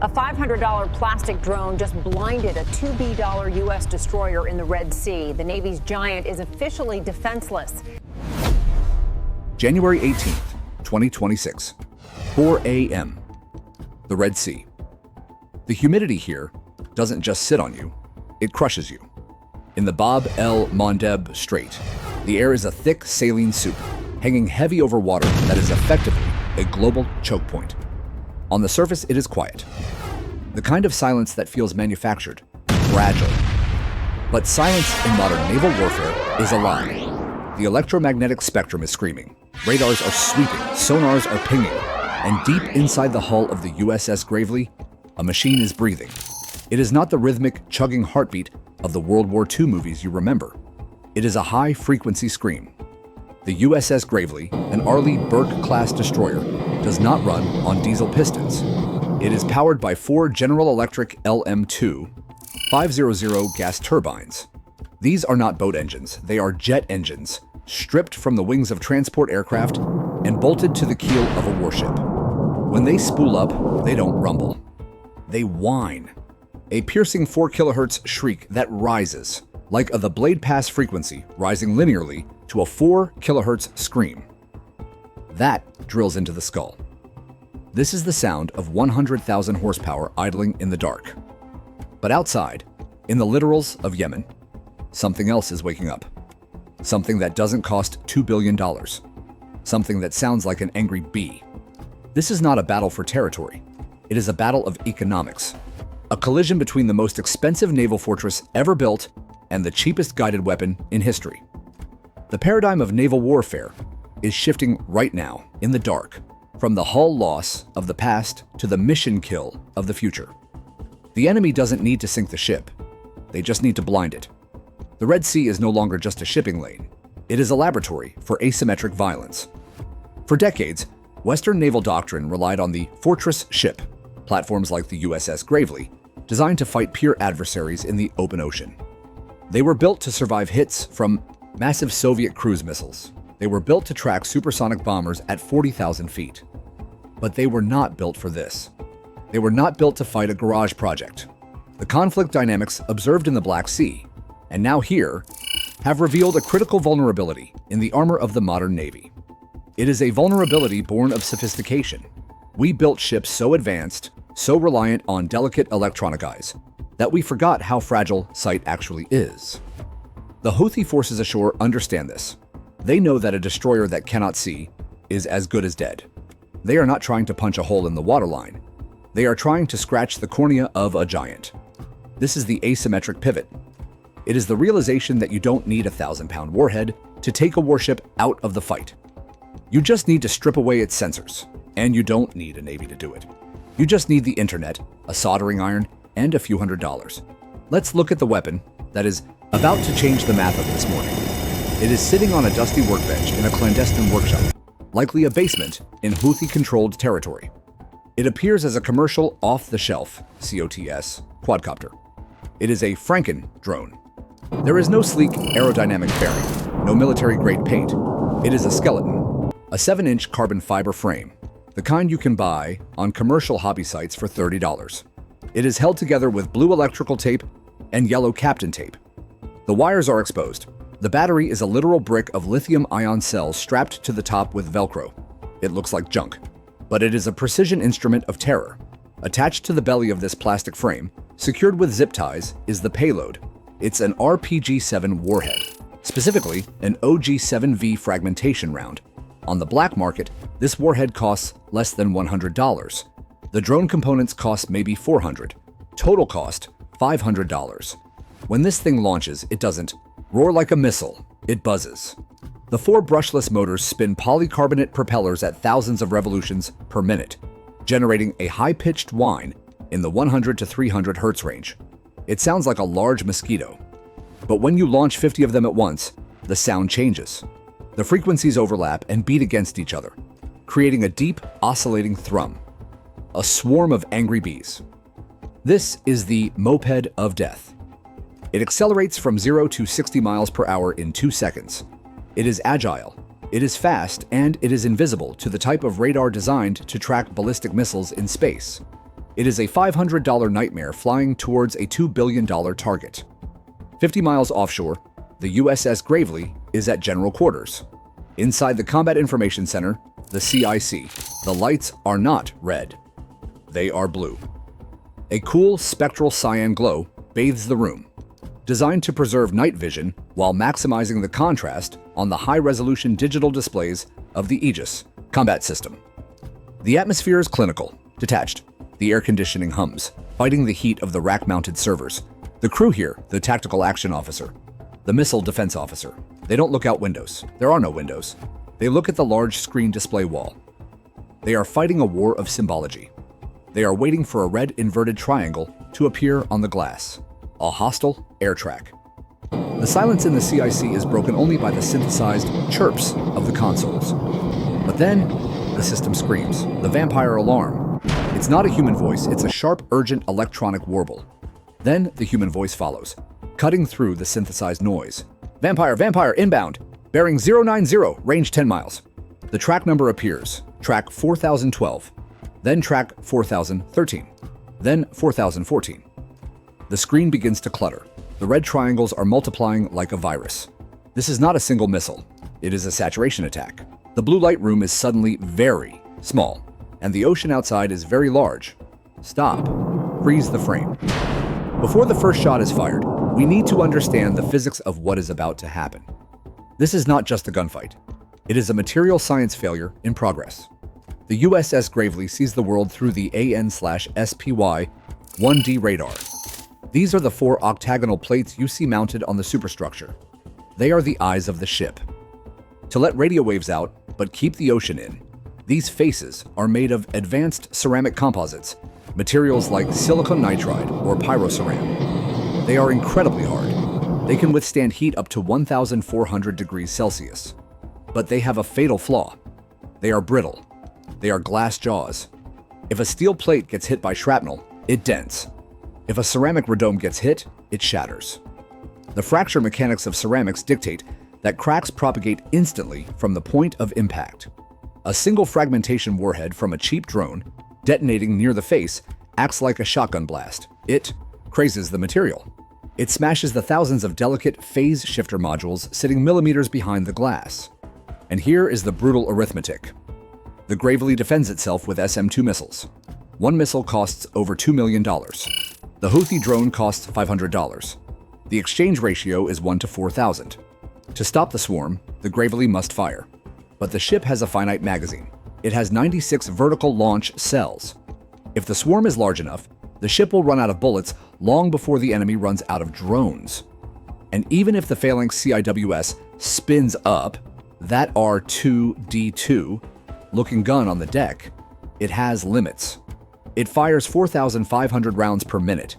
A $500 plastic drone just blinded a $2 billion U.S. destroyer in the Red Sea. The Navy's giant is officially defenseless. January 18th, 2026, 4 a.m. The Red Sea. The humidity here doesn't just sit on you, it crushes you. In the Bab el-Mandeb Strait, the air is a thick saline soup, hanging heavy over water that is effectively a global choke point. On the surface, it is quiet. The kind of silence that feels manufactured, fragile. But silence in modern naval warfare is a lie. The electromagnetic spectrum is screaming. Radars are sweeping, sonars are pinging, and deep inside the hull of the USS Gravely, a machine is breathing. It is not the rhythmic, chugging heartbeat of the World War II movies you remember. It is a high-frequency scream. The USS Gravely, an Arleigh Burke-class destroyer, does not run on diesel pistons. It is powered by 4 General Electric LM2 500 gas turbines. These are not boat engines, they are jet engines, stripped from the wings of transport aircraft and bolted to the keel of a warship. When they spool up, they don't rumble. They whine. A piercing 4 kilohertz shriek that rises, like the blade pass frequency rising linearly to a 4 kilohertz scream. That drills into the skull. This is the sound of 100,000 horsepower idling in the dark. But outside, in the littorals of Yemen, something else is waking up. Something that doesn't cost $2 billion. Something that sounds like an angry bee. This is not a battle for territory. It is a battle of economics. A collision between the most expensive naval fortress ever built and the cheapest guided weapon in history. The paradigm of naval warfare is shifting right now, in the dark, from the hull loss of the past to the mission kill of the future. The enemy doesn't need to sink the ship. They just need to blind it. The Red Sea is no longer just a shipping lane. It is a laboratory for asymmetric violence. For decades, Western naval doctrine relied on the fortress ship, platforms like the USS Gravely, designed to fight peer adversaries in the open ocean. They were built to survive hits from massive Soviet cruise missiles. They were built to track supersonic bombers at 40,000 feet. But they were not built for this. They were not built to fight a garage project. The conflict dynamics observed in the Black Sea, and now here, have revealed a critical vulnerability in the armor of the modern Navy. It is a vulnerability born of sophistication. We built ships so advanced, so reliant on delicate electronic eyes, that we forgot how fragile sight actually is. The Houthi forces ashore understand this. They know that a destroyer that cannot see is as good as dead. They are not trying to punch a hole in the waterline. They are trying to scratch the cornea of a giant. This is the asymmetric pivot. It is the realization that you don't need a 1,000-pound warhead to take a warship out of the fight. You just need to strip away its sensors, and you don't need a Navy to do it. You just need the internet, a soldering iron, and a few $100s. Let's look at the weapon that is about to change the math of this morning. It is sitting on a dusty workbench in a clandestine workshop, likely a basement in Houthi-controlled territory. It appears as a commercial off-the-shelf COTS quadcopter. It is a Franken-drone. There is no sleek aerodynamic fairing, no military-grade paint. It is a skeleton, a 7-inch carbon fiber frame, the kind you can buy on commercial hobby sites for $30. It is held together with blue electrical tape and yellow Kapton tape. The wires are exposed. The battery is a literal brick of lithium-ion cells strapped to the top with Velcro. It looks like junk, but it is a precision instrument of terror. Attached to the belly of this plastic frame, secured with zip ties, is the payload. It's an RPG-7 warhead, specifically an OG-7V fragmentation round. On the black market, this warhead costs less than $100. The drone components cost maybe $400. Total cost, $500. When this thing launches, it doesn't roar like a missile, it buzzes. The 4 brushless motors spin polycarbonate propellers at thousands of revolutions per minute, generating a high-pitched whine in the 100 to 300 hertz range. It sounds like a large mosquito. But when you launch 50 of them at once, the sound changes. The frequencies overlap and beat against each other, creating a deep, oscillating thrum. A swarm of angry bees. This is the Moped of Death. It accelerates from 0 to 60 miles per hour in 2 seconds. It is agile, it is fast, and it is invisible to the type of radar designed to track ballistic missiles in space. It is a $500 nightmare flying towards a $2 billion target. 50 miles offshore, the USS Gravely is at general quarters. Inside the Combat Information Center, the CIC, the lights are not red. They are blue. A cool spectral cyan glow bathes the room, designed to preserve night vision while maximizing the contrast on the high-resolution digital displays of the Aegis combat system. The atmosphere is clinical, detached. The air conditioning hums, fighting the heat of the rack-mounted servers. The crew here, the tactical action officer, the missile defense officer, they don't look out windows. There are no windows. They look at the large screen display wall. They are fighting a war of symbology. They are waiting for a red inverted triangle to appear on the glass. A hostile air track. The silence in the CIC is broken only by the synthesized chirps of the consoles. But then, the system screams. The vampire alarm. It's not a human voice, it's a sharp, urgent electronic warble. Then the human voice follows, cutting through the synthesized noise. Vampire, vampire, inbound. Bearing 090, range 10 miles. The track number appears. Track 4012. Then track 4013. Then 4014. The screen begins to clutter. The red triangles are multiplying like a virus. This is not a single missile. It is a saturation attack. The blue light room is suddenly very small, and the ocean outside is very large. Stop. Freeze the frame. Before the first shot is fired, we need to understand the physics of what is about to happen. This is not just a gunfight. It is a material science failure in progress. The USS Gravely sees the world through the AN/SPY 1D radar. These are the 4 octagonal plates you see mounted on the superstructure. They are the eyes of the ship. To let radio waves out, but keep the ocean in, these faces are made of advanced ceramic composites, materials like silicon nitride or pyroceram. They are incredibly hard. They can withstand heat up to 1,400 degrees Celsius. But they have a fatal flaw. They are brittle. They are glass jaws. If a steel plate gets hit by shrapnel, it dents. If a ceramic radome gets hit, it shatters. The fracture mechanics of ceramics dictate that cracks propagate instantly from the point of impact. A single fragmentation warhead from a cheap drone, detonating near the face, acts like a shotgun blast. It crazes the material. It smashes the thousands of delicate phase shifter modules sitting millimeters behind the glass. And here is the brutal arithmetic. The Gravely defends itself with SM-2 missiles. One missile costs over $2 million. The Houthi drone costs $500. The exchange ratio is 1 to 4,000. To stop the swarm, the Gravely must fire. But the ship has a finite magazine. It has 96 vertical launch cells. If the swarm is large enough, the ship will run out of bullets long before the enemy runs out of drones. And even if the phalanx CIWS spins up, that R2D2 looking gun on the deck, it has limits. It fires 4,500 rounds per minute.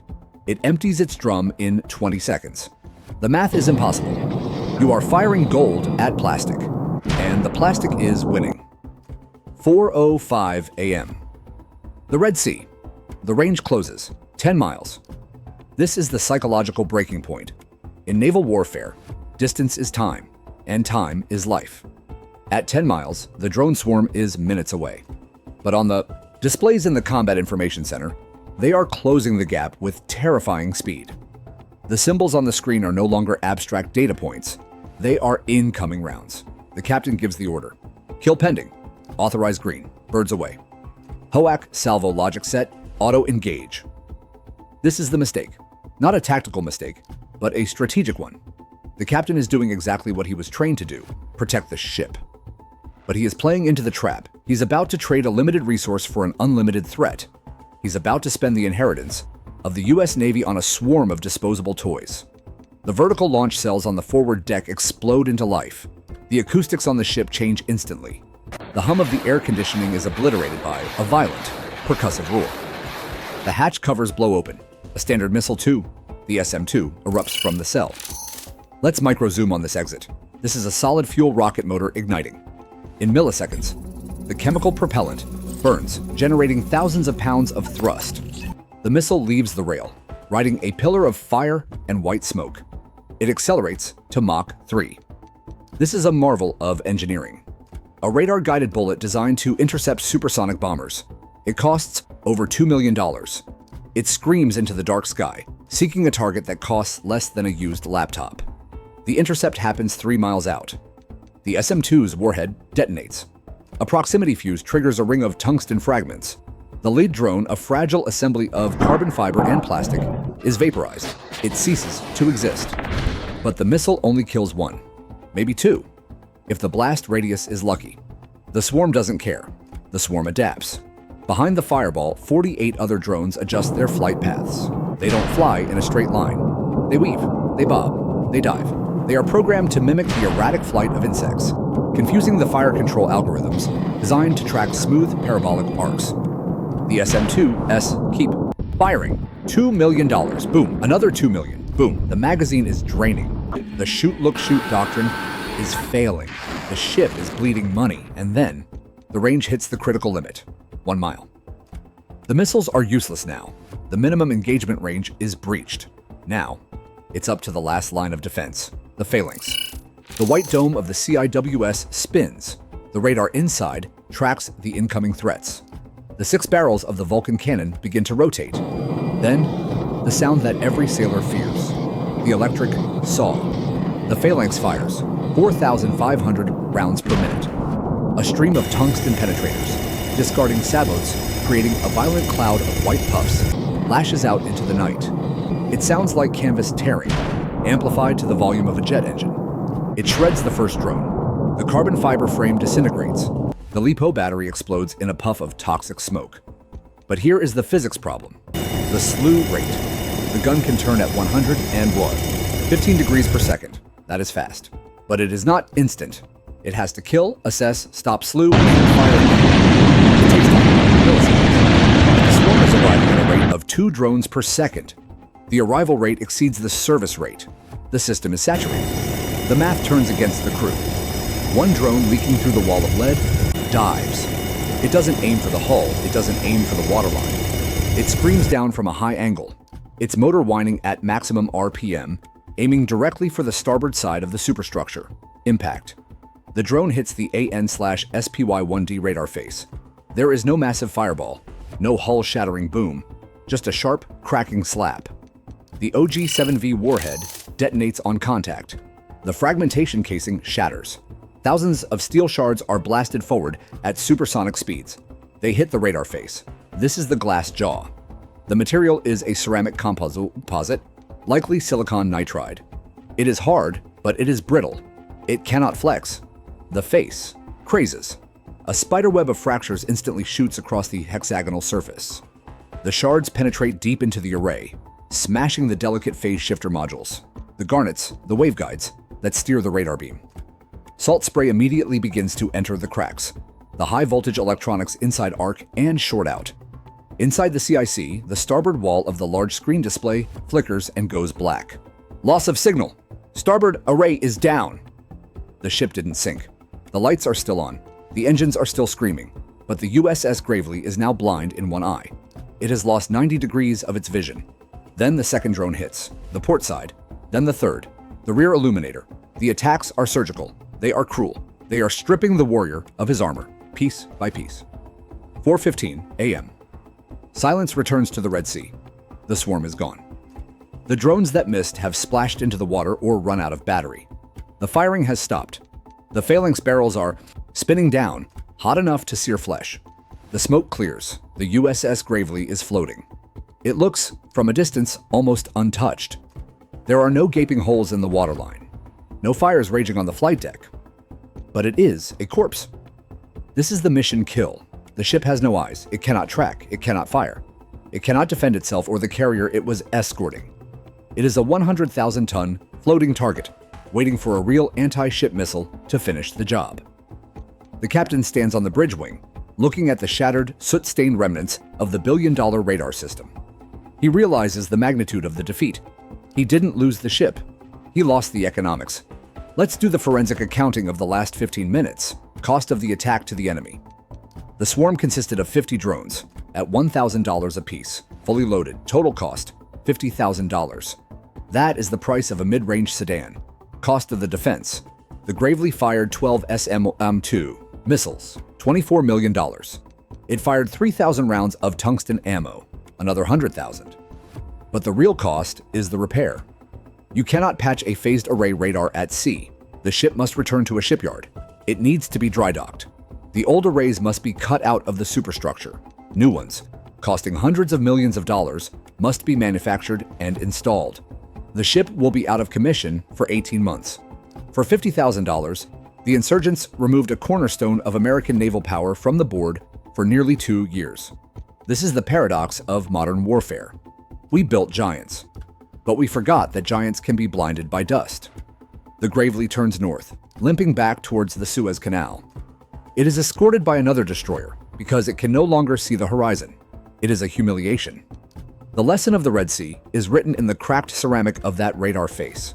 It empties its drum in 20 seconds. The math is impossible. You are firing gold at plastic, and the plastic is winning. 4:05 a.m. The Red Sea. The range closes, 10 miles. This is the psychological breaking point. In naval warfare, distance is time, and time is life. At 10 miles, the drone swarm is minutes away. But on the displays in the Combat Information Center, they are closing the gap with terrifying speed. The symbols on the screen are no longer abstract data points. They are incoming rounds. The captain gives the order. Kill pending. Authorize green. Birds away. HOAC salvo logic set. Auto engage. This is the mistake. Not a tactical mistake, but a strategic one. The captain is doing exactly what he was trained to do, protect the ship. But he is playing into the trap. He's about to trade a limited resource for an unlimited threat. He's about to spend the inheritance of the US Navy on a swarm of disposable toys. The vertical launch cells on the forward deck explode into life. The acoustics on the ship change instantly. The hum of the air conditioning is obliterated by a violent, percussive roar. The hatch covers blow open. A Standard Missile-2, the SM-2, erupts from the cell. Let's micro-zoom on this exit. This is a solid fuel rocket motor igniting. In milliseconds, the chemical propellant burns, generating thousands of pounds of thrust. The missile leaves the rail, riding a pillar of fire and white smoke. It accelerates to Mach 3. This is a marvel of engineering. A radar-guided bullet designed to intercept supersonic bombers. It costs over $2 million. It screams into the dark sky, seeking a target that costs less than a used laptop. The intercept happens 3 miles out. The SM-2's warhead detonates. A proximity fuse triggers a ring of tungsten fragments. The lead drone, a fragile assembly of carbon fiber and plastic, is vaporized. It ceases to exist. But the missile only kills 1, maybe 2, if the blast radius is lucky. The swarm doesn't care. The swarm adapts. Behind the fireball, 48 other drones adjust their flight paths. They don't fly in a straight line. They weave, they bob, they dive. They are programmed to mimic the erratic flight of insects, confusing the fire control algorithms designed to track smooth parabolic arcs. The SM-2s keep firing. $2 million. Boom. Another $2 million. Boom. The magazine is draining. The shoot-look-shoot doctrine is failing. The ship is bleeding money. And then the range hits the critical limit, 1 mile. The missiles are useless now. The minimum engagement range is breached. Now, it's up to the last line of defense, the phalanx. The white dome of the CIWS spins. The radar inside tracks the incoming threats. The 6 barrels of the Vulcan cannon begin to rotate. Then, the sound that every sailor fears, the electric saw. The phalanx fires 4,500 rounds per minute. A stream of tungsten penetrators, discarding sabots, creating a violent cloud of white puffs, lashes out into the night. It sounds like canvas tearing, amplified to the volume of a jet engine. It shreds the first drone. The carbon fiber frame disintegrates. The LiPo battery explodes in a puff of toxic smoke. But here is the physics problem. The slew rate. The gun can turn at 15 degrees per second. That is fast. But it is not instant. It has to kill, assess, stop slew, and fire again. It takes time, milliseconds. The swarm is arriving at a rate of 2 drones per second. The arrival rate exceeds the service rate. The system is saturated. The math turns against the crew. 1 drone leaking through the wall of lead dives. It doesn't aim for the hull. It doesn't aim for the waterline. It screams down from a high angle, its motor whining at maximum RPM, aiming directly for the starboard side of the superstructure. Impact. The drone hits the AN/SPY-1D radar face. There is no massive fireball, no hull-shattering boom, just a sharp, cracking slap. The OG-7V warhead detonates on contact. The fragmentation casing shatters. Thousands of steel shards are blasted forward at supersonic speeds. They hit the radar face. This is the glass jaw. The material is a ceramic composite, likely silicon nitride. It is hard, but it is brittle. It cannot flex. The face crazes. A spiderweb of fractures instantly shoots across the hexagonal surface. The shards penetrate deep into the array, smashing the delicate phase shifter modules, the garnets, the waveguides that steer the radar beam. Salt spray immediately begins to enter the cracks, the high-voltage electronics inside arc and short out. Inside the CIC, the starboard wall of the large screen display flickers and goes black. Loss of signal. Starboard array is down. The ship didn't sink. The lights are still on. The engines are still screaming. But the USS Gravely is now blind in one eye. It has lost 90 degrees of its vision. Then the second drone hits, the port side. Then the third, the rear illuminator. The attacks are surgical. They are cruel. They are stripping the warrior of his armor, piece by piece. 4:15 a.m. Silence returns to the Red Sea. The swarm is gone. The drones that missed have splashed into the water or run out of battery. The firing has stopped. The phalanx barrels are spinning down, hot enough to sear flesh. The smoke clears. The USS Gravely is floating. It looks, from a distance, almost untouched. There are no gaping holes in the waterline. No fires raging on the flight deck. But it is a corpse. This is the mission kill. The ship has no eyes. It cannot track. It cannot fire. It cannot defend itself or the carrier it was escorting. It is a 100,000-ton floating target, waiting for a real anti-ship missile to finish the job. The captain stands on the bridge wing, looking at the shattered, soot-stained remnants of the billion-dollar radar system. He realizes the magnitude of the defeat. He didn't lose the ship. He lost the economics. Let's do the forensic accounting of the last 15 minutes. Cost of the attack to the enemy. The swarm consisted of 50 drones at $1,000 apiece, fully loaded. Total cost, $50,000. That is the price of a mid-range sedan. Cost of the defense. The Gravely fired 12 SM-2 missiles, $24 million. It fired 3,000 rounds of tungsten ammo, another 100,000. But the real cost is the repair. You cannot patch a phased array radar at sea. The ship must return to a shipyard. It needs to be dry docked. The old arrays must be cut out of the superstructure. New ones, costing hundreds of millions of dollars, must be manufactured and installed. The ship will be out of commission for 18 months. For $50,000, the insurgents removed a cornerstone of American naval power from the board for nearly 2 years. This is the paradox of modern warfare. We built giants, but we forgot that giants can be blinded by dust. The Gravely turns north, limping back towards the Suez Canal. It is escorted by another destroyer because it can no longer see the horizon. It is a humiliation. The lesson of the Red Sea is written in the cracked ceramic of that radar face.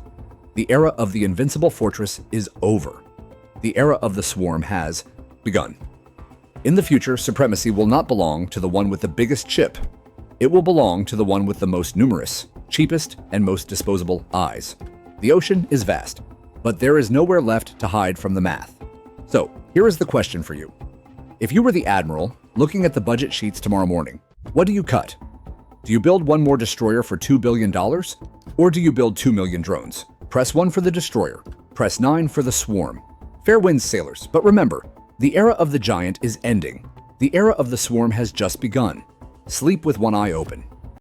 The era of the invincible fortress is over. The era of the swarm has begun. In the future, supremacy will not belong to the one with the biggest ship. It will belong to the one with the most numerous, cheapest, and most disposable eyes. The ocean is vast, but there is nowhere left to hide from the math. So, here is the question for you. If you were the admiral looking at the budget sheets tomorrow morning, what do you cut? Do you build one more destroyer for $2 billion? Or do you build 2 million drones? Press 1 for the destroyer. Press 9 for the swarm. Fair winds, sailors, but remember, the era of the giant is ending. The era of the swarm has just begun. Sleep with one eye open.